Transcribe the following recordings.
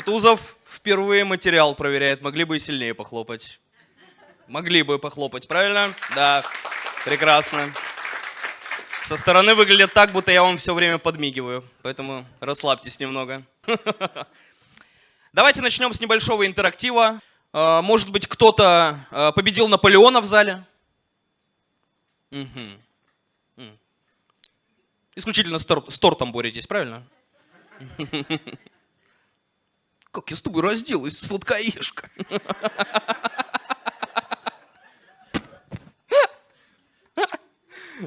Кутузов впервые материал проверяет. Могли бы и сильнее похлопать. Могли бы похлопать, правильно? Да, прекрасно. Со стороны выглядит так, будто я вам все время подмигиваю. Поэтому расслабьтесь немного. Давайте начнем с небольшого интерактива. Может быть, кто-то победил Наполеона в зале? Угу. Исключительно с тортом боретесь, правильно? Как я с тобой разделаюсь, сладкоежка?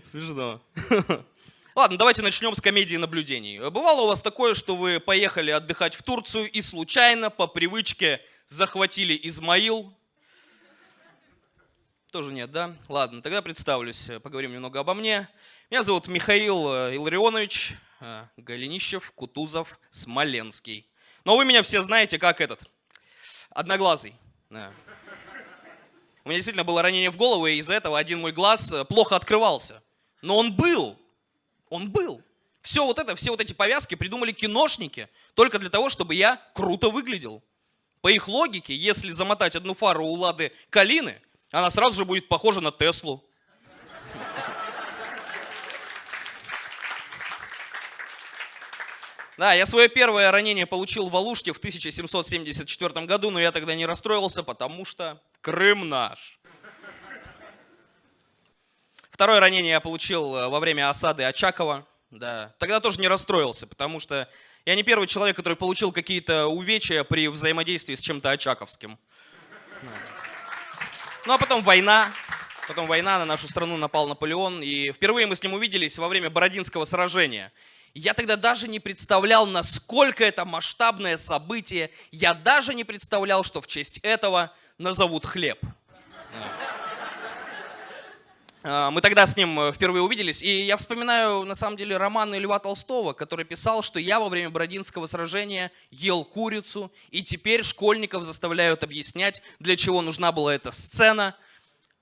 Смешно. Ладно, давайте начнем с комедии наблюдений. Бывало у вас такое, что вы поехали отдыхать в Турцию и случайно, по привычке, захватили Измаил? Тоже нет, да? Ладно, тогда представлюсь, поговорим немного обо мне. Меня зовут Михаил Илларионович Голенищев, Кутузов, Смоленский. Но вы меня все знаете как этот, одноглазый. Да. У меня действительно было ранение в голову, и из-за этого один мой глаз плохо открывался. Но он был. Все вот эти повязки придумали киношники только для того, чтобы я круто выглядел. По их логике, если замотать одну фару у Лады Калины, она сразу же будет похожа на Теслу. Да, я свое первое ранение получил в Алуште в 1774 году, но я тогда не расстроился, потому что Крым наш. Второе ранение я получил во время осады Очакова. Да. Тогда тоже не расстроился, потому что я не первый человек, который получил какие-то увечья при взаимодействии с чем-то очаковским. Ну а потом война. На нашу страну напал Наполеон, и впервые мы с ним увиделись во время Бородинского сражения. Я тогда даже не представлял, насколько это масштабное событие. Я даже не представлял, что в честь этого назовут хлеб. Мы тогда с ним впервые увиделись, и я вспоминаю, на самом деле, романы Льва Толстого, который писал, что я во время Бородинского сражения ел курицу, и теперь школьников заставляют объяснять, для чего нужна была эта сцена.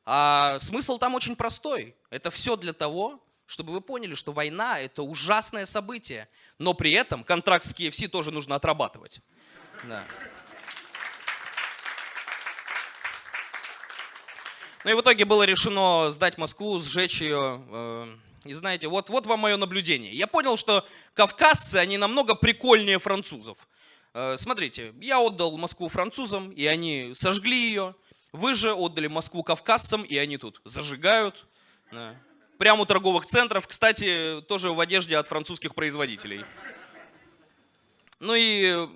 А смысл там очень простой. Это все для того, чтобы вы поняли, что война – это ужасное событие, но при этом контракт с KFC тоже нужно отрабатывать. Да. Ну и в итоге было решено сдать Москву, сжечь ее. И знаете, вот вам мое наблюдение. Я понял, что кавказцы, они намного прикольнее французов. Смотрите, я отдал Москву французам, и они сожгли ее. Вы же отдали Москву кавказцам, и они тут зажигают. Да. Прямо у торговых центров, кстати, тоже в одежде от французских производителей. Ну и,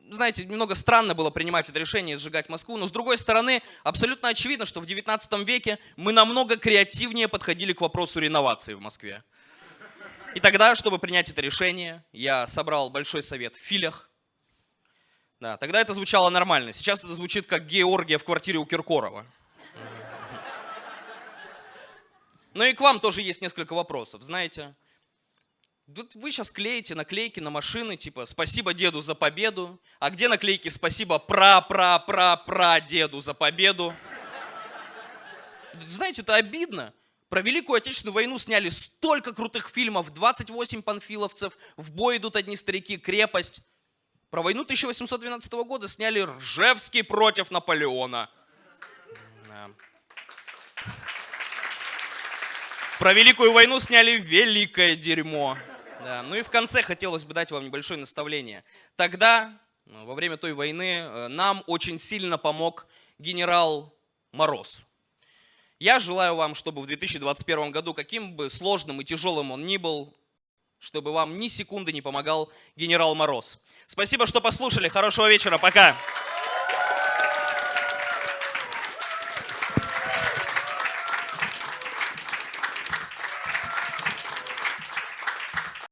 знаете, немного странно было принимать это решение, сжигать Москву, но с другой стороны, абсолютно очевидно, что в 19 веке мы намного креативнее подходили к вопросу реновации в Москве. И тогда, чтобы принять это решение, я собрал большой совет в Филях. Да, тогда это звучало нормально, сейчас это звучит как гей-оргия в квартире у Киркорова. Ну и к вам тоже есть несколько вопросов, знаете. Вы сейчас клеите наклейки на машины, типа «Спасибо деду за победу». А где наклейки «Спасибо пра-пра-пра-пра-деду за победу»? Знаете, это обидно. Про Великую Отечественную войну сняли столько крутых фильмов. 28 панфиловцев, «В бой идут одни старики», «Крепость». Про войну 1812 года сняли «Ржевский против Наполеона». Про Великую войну сняли «Великое дерьмо». Да. Ну и в конце хотелось бы дать вам небольшое наставление. Тогда, во время той войны, нам очень сильно помог генерал Мороз. Я желаю вам, чтобы в 2021 году, каким бы сложным и тяжелым он ни был, чтобы вам ни секунды не помогал генерал Мороз. Спасибо, что послушали. Хорошего вечера. Пока.